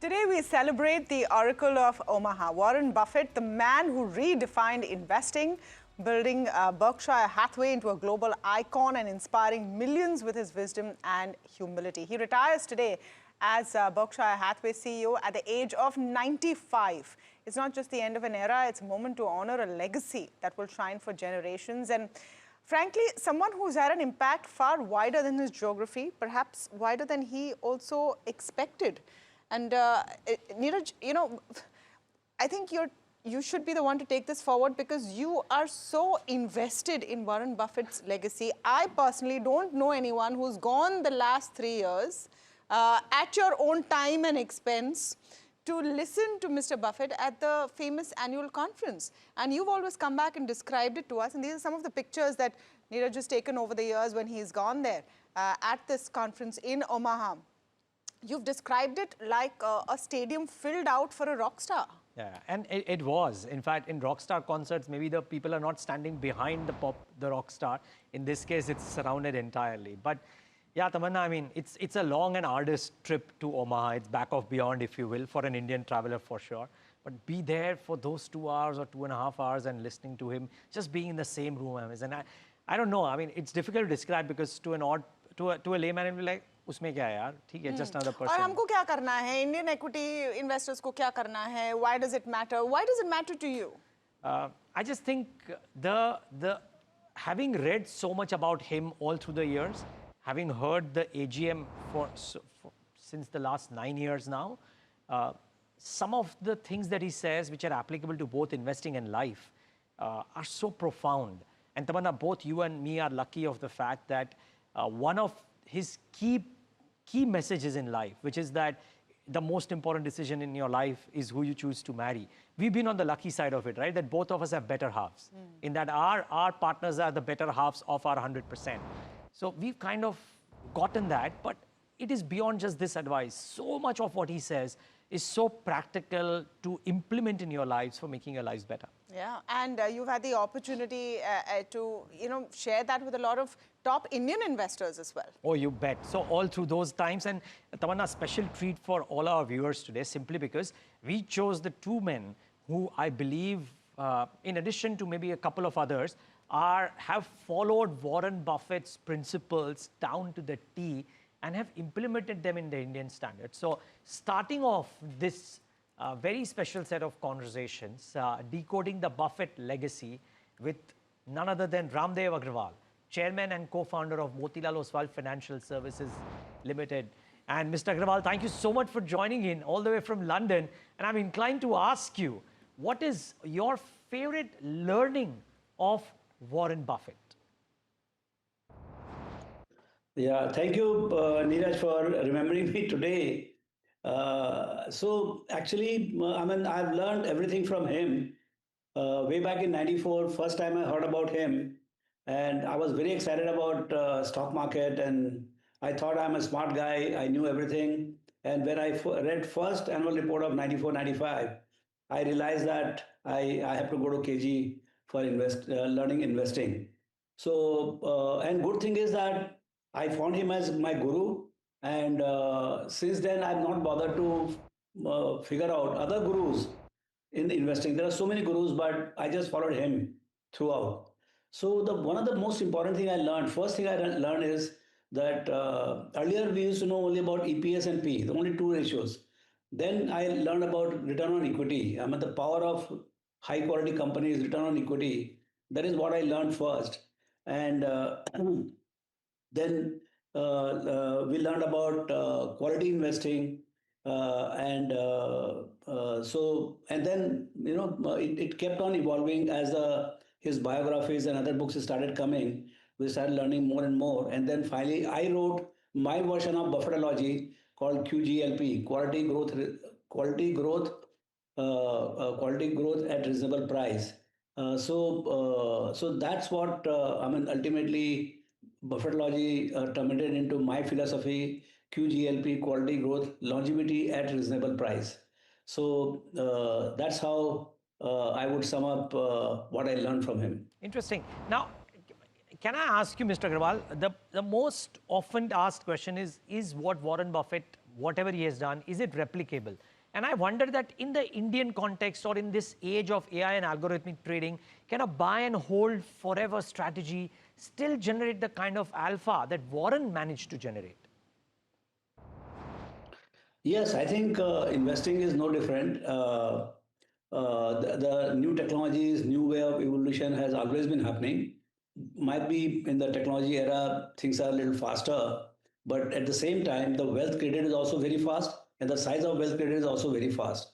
Today we celebrate the Oracle of Omaha, Warren Buffett, the man who redefined investing, building Berkshire Hathaway into a global icon and inspiring millions with his wisdom and humility. He retires today as Berkshire Hathaway CEO at the age of 95. It's not just the end of an era, it's a moment to honor a legacy that will shine for generations. And frankly, someone who's had an impact far wider than his geography, perhaps wider than he also expected. And Neeraj, I think you should be the one to take this forward because you are so invested in Warren Buffett's legacy. I personally don't know anyone who's gone the last 3 years at your own time and expense to listen to Mr. Buffett at the famous annual conference. And you've always come back and described it to us. And these are some of the pictures that Neeraj has taken over the years when he's gone there at this conference in Omaha. You've described it like a stadium filled out for a rock star. Yeah, and it was. In fact, in rock star concerts, maybe the people are not standing behind the rock star. In this case, it's surrounded entirely. But yeah, Tamanna, I mean, it's a long and arduous trip to Omaha. It's back of beyond, if you will, for an Indian traveler for sure. But be there for those 2 hours or 2.5 hours and listening to him, just being in the same room. And I don't know. I mean, it's difficult to describe because to a layman, it will be like, उसमें क्या है यार, ठीक है, just another person. और हमको क्या करना है? Indian equity investors को क्या करना है? Why does it matter? Why does it matter to you? I just think having read so much about him all through the years, having heard the AGM since the last 9 years now, some of the things that he says, which are applicable to both investing and life, are so profound. And Tamanna, both you and me are lucky of the fact that one of his key messages in life, which is that the most important decision in your life is who you choose to marry. We've been on the lucky side of it, right? That both of us have better halves. In that our partners are the better halves of our 100%. So we've kind of gotten that, but it is beyond just this advice. So much of what he says is so practical to implement in your lives for making your lives better. Yeah, and you've had the opportunity to, share that with a lot of top Indian investors as well. Oh, you bet. So all through those times, and Tamanna, special treat for all our viewers today, simply because we chose the two men who I believe, in addition to maybe a couple of others, have followed Warren Buffett's principles down to the T and have implemented them in the Indian standard. So starting off this very special set of conversations, decoding the Buffett legacy with none other than Raamdeo Agrawal, Chairman and co-founder of Motilal Oswal Financial Services Limited. And Mr. Agrawal, thank you so much for joining in all the way from London. And I'm inclined to ask you, what is your favorite learning of Warren Buffett? Yeah, thank you, Neeraj, for remembering me today. So actually, I mean, I've learned everything from him. Way back in '94, first time I heard about him, and I was very excited about stock market, and I thought I'm a smart guy. I knew everything. And when I read first annual report of '94-'95, I realized that I have to go to KG for learning investing. So, and good thing is that I found him as my guru, and since then I've not bothered to figure out other gurus in investing. There are so many gurus, but I just followed him throughout. So one of the most important thing I learned, first thing I learned is that earlier we used to know only about EPS and P, the only two ratios. Then I learned about return on equity. I mean, the power of high quality companies, return on equity. That is what I learned first. And then we learned about quality investing, and then it kept on evolving as his biographies and other books started coming. We started learning more and more, and then finally I wrote my version of Buffettology called QGLP, quality growth at reasonable price. So that's what I mean. Ultimately, Buffettology terminated into my philosophy, QGLP, quality growth, longevity at reasonable price. So that's how I would sum up what I learned from him. Interesting. Now, can I ask you, Mr. Agrawal, the most often asked question is what Warren Buffett whatever he has done, is it replicable? And I wonder that in the Indian context or in this age of AI and algorithmic trading, can a buy and hold forever strategy still generate the kind of alpha that Warren managed to generate? Yes, I think investing is no different. The new technologies, new way of evolution has always been happening. Might be in the technology era, things are a little faster, but at the same time, the wealth created is also very fast, and the size of wealth created is also very fast.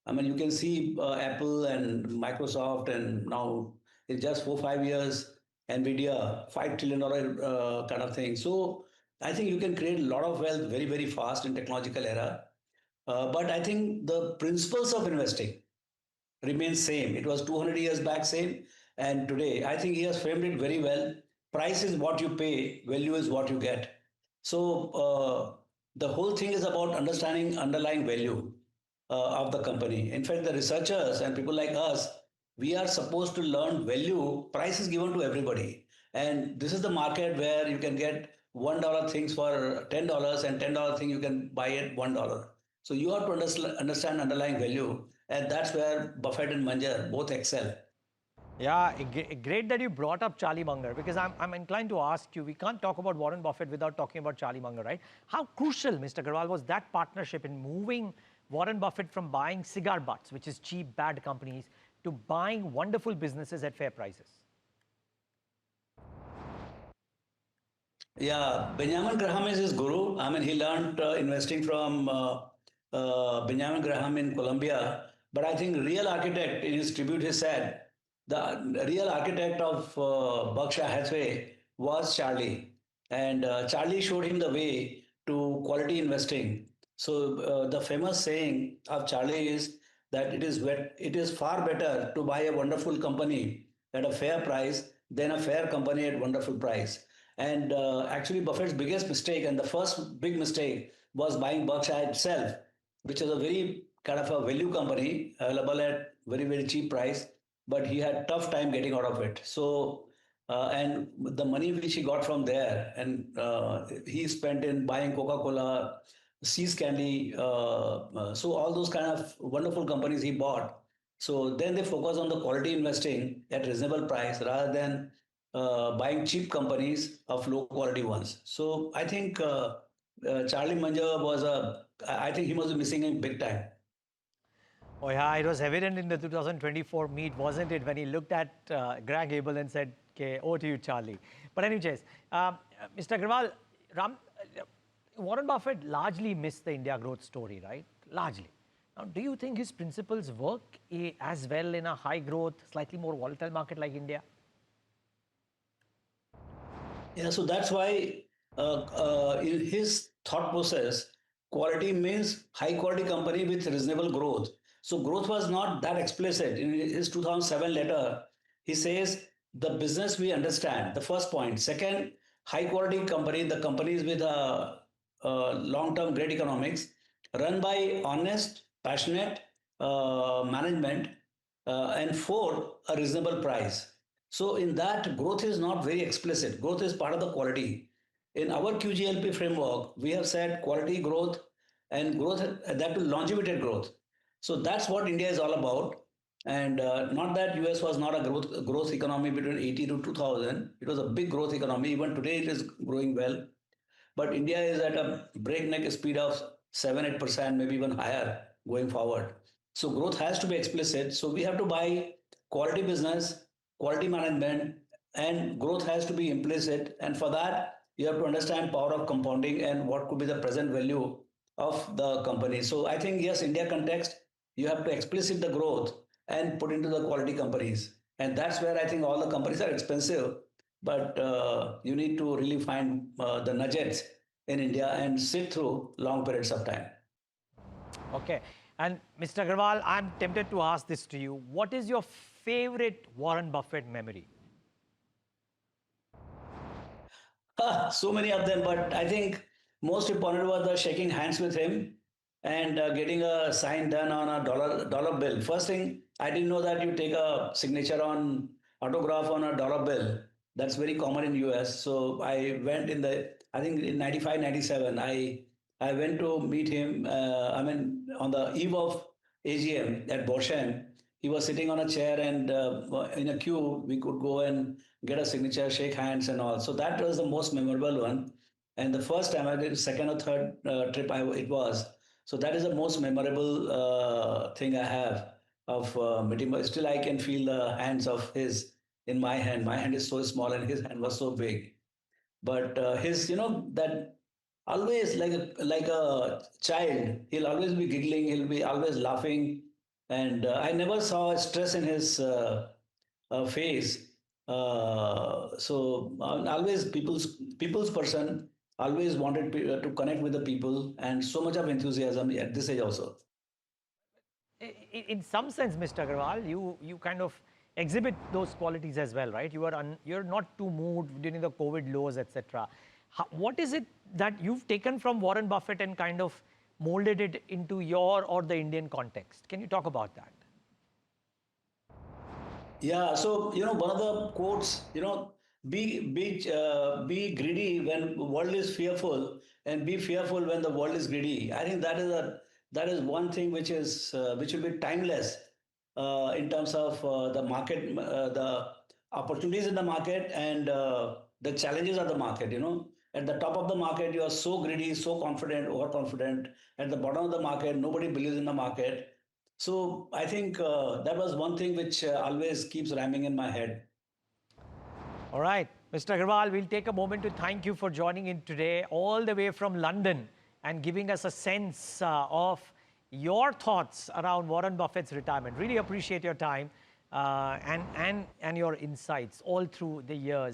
I mean, you can see Apple and Microsoft, and now in just 4 5 years, Nvidia, $5 trillion kind of thing. So I think you can create a lot of wealth very, very fast in technological era. But I think the principles of investing remain same. It was 200 years back same, and today I think he has framed it very well. Price is what you pay, value is what you get. So the whole thing is about understanding underlying value of the company. In fact, the researchers and people like us, we are supposed to learn value. Price is given to everybody, and this is the market where you can get $1 things for $10, and $10 thing you can buy at $1. So you have to understand underlying value, and that's where Buffett and Munger both excel. Yeah, great that you brought up Charlie Munger, because I'm inclined to ask you, we can't talk about Warren Buffett without talking about Charlie Munger, right? How crucial, Mr. Agrawal, was that partnership in moving Warren Buffett from buying cigar butts, which is cheap, bad companies, to buying wonderful businesses at fair prices? Yeah, Benjamin Graham is his guru. I mean, he learned investing from Benjamin Graham in Colombia. But I think real architect in his tribute, he said the real architect of Berkshire Hathaway was Charlie, and Charlie showed him the way to quality investing. So the famous saying of Charlie is that it is far better to buy a wonderful company at a fair price than a fair company at wonderful price. And actually, Buffett's biggest mistake and the first big mistake was buying Berkshire itself, which is a very kind of a value company available at very, very cheap price. But he had tough time getting out of it. So, and the money which he got from there, and he spent in buying Coca-Cola, Seas Candy, so all those kind of wonderful companies he bought. So then they focus on the quality investing at reasonable price rather than buying cheap companies of low quality ones. So I think Charlie Munger was I think he was missing him big time. Oh yeah, it was evident in the 2024 meet, wasn't it, when he looked at Greg Abel and said, okay, over to you, Charlie. But anyways, Mr. Agrawal, Warren Buffett largely missed the India growth story, right? Largely. Now, do you think his principles work as well in a high growth, slightly more volatile market like India? Yeah, so that's why in his thought process, quality means high quality company with reasonable growth. So growth was not that explicit. In his 2007 letter, he says the business we understand, the first point. Second, high quality company, the companies with long-term great economics, run by honest, passionate management, and four, a reasonable price. So in that, growth is not very explicit. Growth is part of the quality. In our QGLP framework, we have said quality growth and growth that will longevity growth. So that's what India is all about. And not that US was not a growth economy between 80 to 2000. It was a big growth economy. Even today, it is growing well. But India is at a breakneck speed of 7 8%, maybe even higher going forward. So growth has to be explicit. So we have to buy quality business, quality management, and growth has to be implicit. And for that, you have to understand power of compounding and what could be the present value of the company. So I think yes, India context, you have to explicit the growth and put into the quality companies. And that's where I think all the companies are expensive, but you need to really find the nuggets in India and sit through long periods of time. Okay. And Mr. Agrawal, I'm tempted to ask this to you. What is your favorite Warren Buffett memory? So many of them, but I think most important was the shaking hands with him and getting a sign done on a dollar bill. First thing, I didn't know that you take a signature on autograph on a dollar bill. That's very common in US. So I went in I think in 95, 97, I I went to meet him. On the eve of AGM at Boshan, he was sitting on a chair, and in a queue, we could go and get a signature, shake hands, and all. So that was the most memorable one. And the first time I did, second or third trip, it was. So that is the most memorable thing I have of meeting. But still, I can feel the hands of his in my hand. My hand is so small, and his hand was so big. But his, that always like a child, he'll always be giggling, he'll be always laughing, and I never saw stress in his face. Always people's person, always wanted to connect with the people, and so much of enthusiasm at this age also. In some sense, Mr. Agrawal, you kind of exhibit those qualities as well, right? You're not too moved during the COVID lows, etc. What is it that you've taken from Warren Buffett and kind of molded it into your or the Indian context? Can you talk about that? Yeah, so one of the quotes, be greedy when the world is fearful, and be fearful when the world is greedy. I think that is one thing which will be timeless in terms of the market, the opportunities in the market, and the challenges of the market. At the top of the market, you are so greedy, so confident, overconfident. At the bottom of the market, nobody believes in the market. So I think that was one thing which always keeps rhyming in my head. All right, Mr. Agrawal, we'll take a moment to thank you for joining in today, all the way from London, and giving us a sense of your thoughts around Warren Buffett's retirement. Really appreciate your time and your insights all through the years.